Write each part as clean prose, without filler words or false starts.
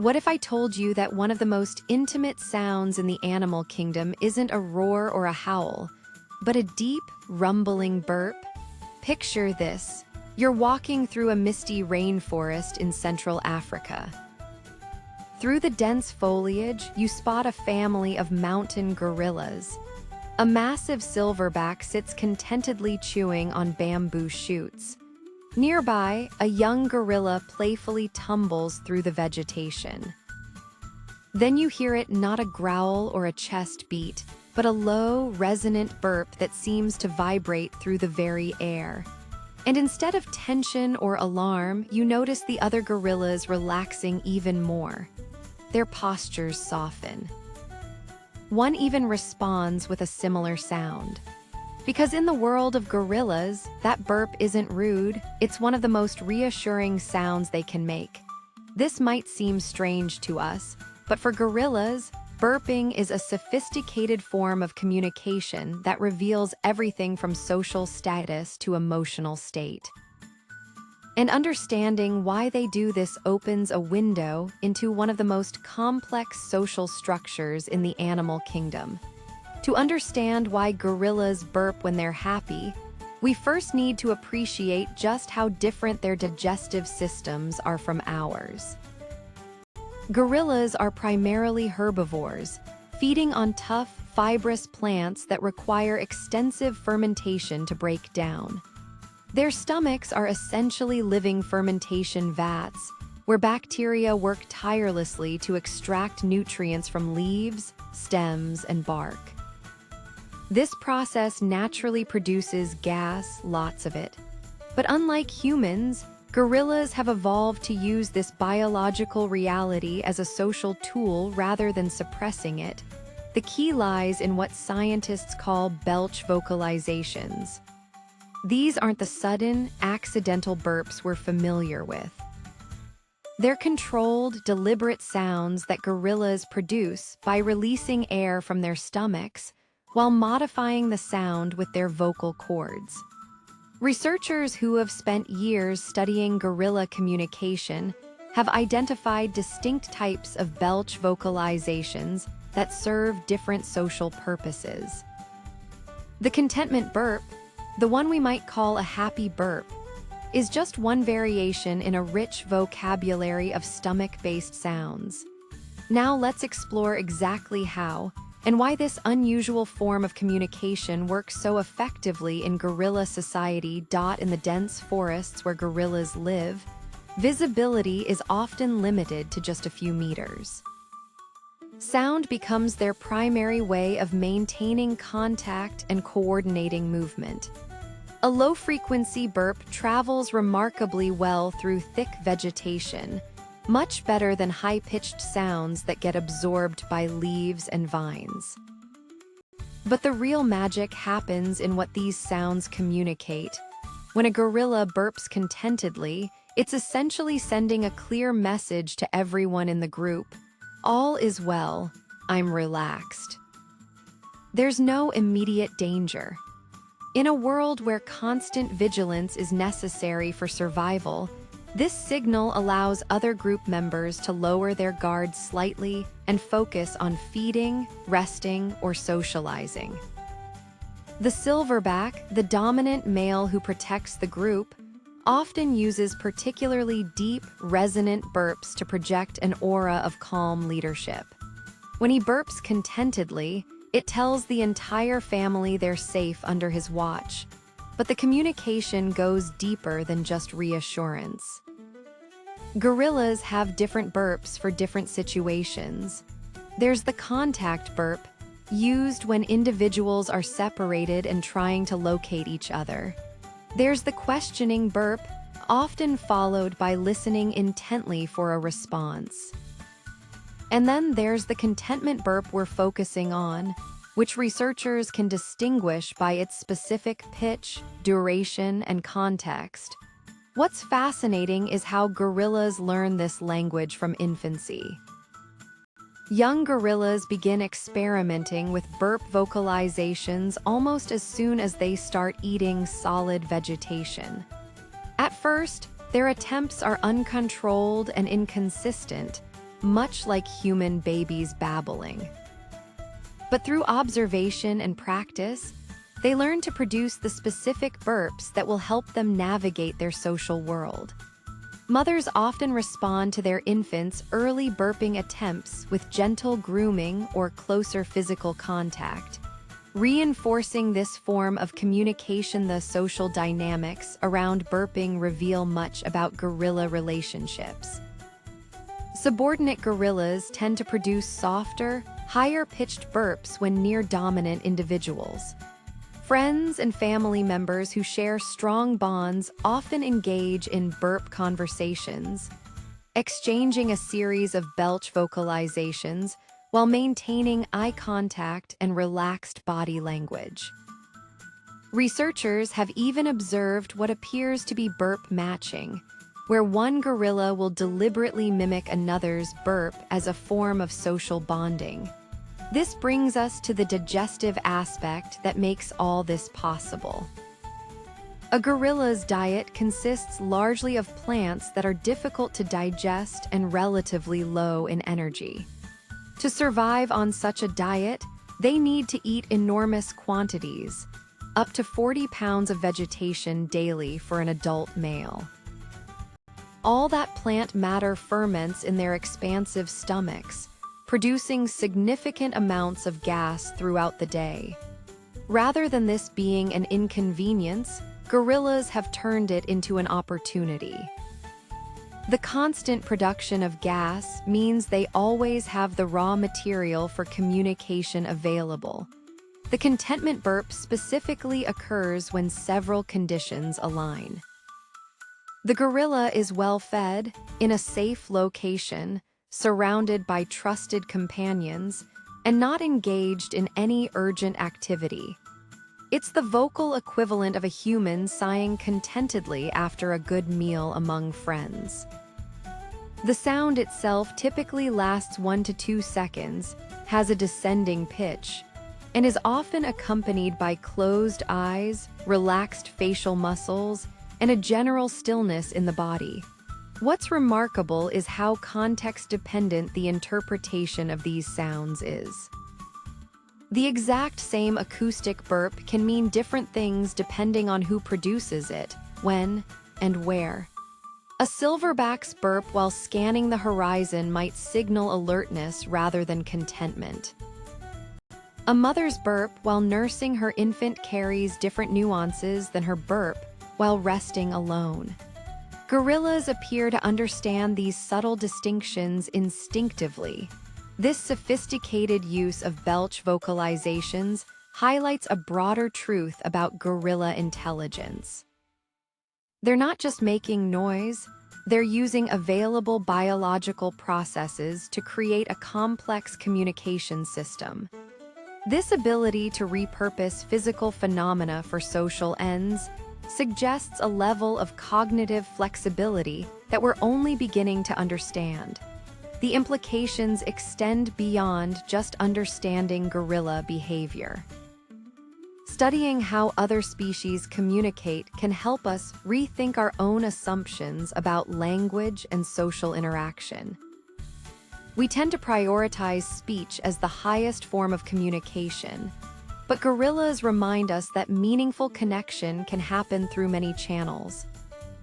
What if I told you that one of the most intimate sounds in the animal kingdom isn't a roar or a howl, but a deep, rumbling burp? Picture this. You're walking through a misty rainforest in Central Africa. Through the dense foliage, you spot a family of mountain gorillas. A massive silverback sits contentedly chewing on bamboo shoots. Nearby, a young gorilla playfully tumbles through the vegetation. Then you hear it, not a growl or a chest beat, but a low, resonant burp that seems to vibrate through the very air. And instead of tension or alarm, you notice the other gorillas relaxing even more. Their postures soften. One even responds with a similar sound. Because in the world of gorillas, that burp isn't rude, it's one of the most reassuring sounds they can make. This might seem strange to us, but for gorillas, burping is a sophisticated form of communication that reveals everything from social status to emotional state. And understanding why they do this opens a window into one of the most complex social structures in the animal kingdom. To understand why gorillas burp when they're happy, we first need to appreciate just how different their digestive systems are from ours. Gorillas are primarily herbivores, feeding on tough, fibrous plants that require extensive fermentation to break down. Their stomachs are essentially living fermentation vats, where bacteria work tirelessly to extract nutrients from leaves, stems, and bark. This process naturally produces gas, lots of it. But unlike humans, gorillas have evolved to use this biological reality as a social tool rather than suppressing it. The key lies in what scientists call belch vocalizations. These aren't the sudden, accidental burps we're familiar with. They're controlled, deliberate sounds that gorillas produce by releasing air from their stomachs while modifying the sound with their vocal cords. Researchers who have spent years studying gorilla communication have identified distinct types of belch vocalizations that serve different social purposes. The contentment burp, the one we might call a happy burp, is just one variation in a rich vocabulary of stomach-based sounds. Now let's explore exactly how and why this unusual form of communication works so effectively in gorilla society. In the dense forests where gorillas live, visibility is often limited to just a few meters. Sound becomes their primary way of maintaining contact and coordinating movement. A low-frequency burp travels remarkably well through thick vegetation, much better than high-pitched sounds that get absorbed by leaves and vines. But the real magic happens in what these sounds communicate. When a gorilla burps contentedly, it's essentially sending a clear message to everyone in the group. All is well, I'm relaxed. There's no immediate danger. In a world where constant vigilance is necessary for survival, this signal allows other group members to lower their guards slightly and focus on feeding, resting, or socializing. The silverback, the dominant male who protects the group, often uses particularly deep, resonant burps to project an aura of calm leadership. When he burps contentedly, it tells the entire family they're safe under his watch. But the communication goes deeper than just reassurance. Gorillas have different burps for different situations. There's the contact burp, used when individuals are separated and trying to locate each other. There's the questioning burp, often followed by listening intently for a response. And then there's the contentment burp we're focusing on, which researchers can distinguish by its specific pitch, duration, and context. What's fascinating is how gorillas learn this language from infancy. Young gorillas begin experimenting with burp vocalizations almost as soon as they start eating solid vegetation. At first, their attempts are uncontrolled and inconsistent, much like human babies babbling. But through observation and practice, they learn to produce the specific burps that will help them navigate their social world. Mothers often respond to their infants' early burping attempts with gentle grooming or closer physical contact, reinforcing this form of communication. The social dynamics around burping reveal much about gorilla relationships. Subordinate gorillas tend to produce softer, higher-pitched burps when near dominant individuals. Friends and family members who share strong bonds often engage in burp conversations, exchanging a series of belch vocalizations while maintaining eye contact and relaxed body language. Researchers have even observed what appears to be burp matching, where one gorilla will deliberately mimic another's burp as a form of social bonding. This brings us to the digestive aspect that makes all this possible. A gorilla's diet consists largely of plants that are difficult to digest and relatively low in energy. To survive on such a diet, they need to eat enormous quantities, up to 40 pounds of vegetation daily for an adult male. All that plant matter ferments in their expansive stomachs, producing significant amounts of gas throughout the day. Rather than this being an inconvenience, gorillas have turned it into an opportunity. The constant production of gas means they always have the raw material for communication available. The contentment burp specifically occurs when several conditions align. The gorilla is well fed, in a safe location, surrounded by trusted companions, and not engaged in any urgent activity. It's the vocal equivalent of a human sighing contentedly after a good meal among friends. The sound itself typically lasts 1 to 2 seconds, has a descending pitch, and is often accompanied by closed eyes, relaxed facial muscles, and a general stillness in the body. What's remarkable is how context-dependent the interpretation of these sounds is. The exact same acoustic burp can mean different things depending on who produces it, when, and where. A silverback's burp while scanning the horizon might signal alertness rather than contentment. A mother's burp while nursing her infant carries different nuances than her burp while resting alone. Gorillas appear to understand these subtle distinctions instinctively. This sophisticated use of belch vocalizations highlights a broader truth about gorilla intelligence. They're not just making noise, they're using available biological processes to create a complex communication system. This ability to repurpose physical phenomena for social ends suggests a level of cognitive flexibility that we're only beginning to understand. The implications extend beyond just understanding gorilla behavior. Studying how other species communicate can help us rethink our own assumptions about language and social interaction. We tend to prioritize speech as the highest form of communication, but gorillas remind us that meaningful connection can happen through many channels,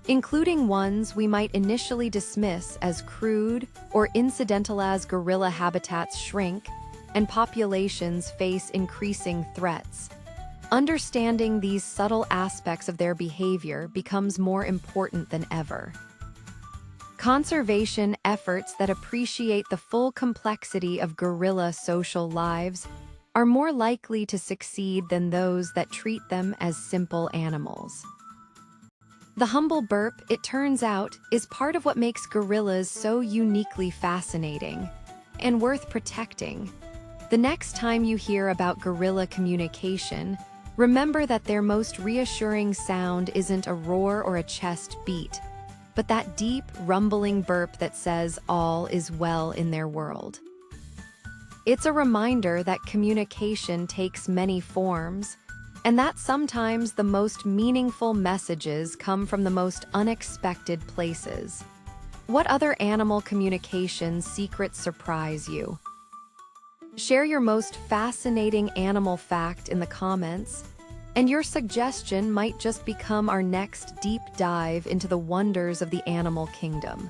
including ones we might initially dismiss as crude or incidental. As gorilla habitats shrink and populations face increasing threats, understanding these subtle aspects of their behavior becomes more important than ever. Conservation efforts that appreciate the full complexity of gorilla social lives are more likely to succeed than those that treat them as simple animals. The humble burp, it turns out, is part of what makes gorillas so uniquely fascinating and worth protecting. The next time you hear about gorilla communication, remember that their most reassuring sound isn't a roar or a chest beat, but that deep, rumbling burp that says all is well in their world. It's a reminder that communication takes many forms, and that sometimes the most meaningful messages come from the most unexpected places. What other animal communication secrets surprise you? Share your most fascinating animal fact in the comments, and your suggestion might just become our next deep dive into the wonders of the animal kingdom.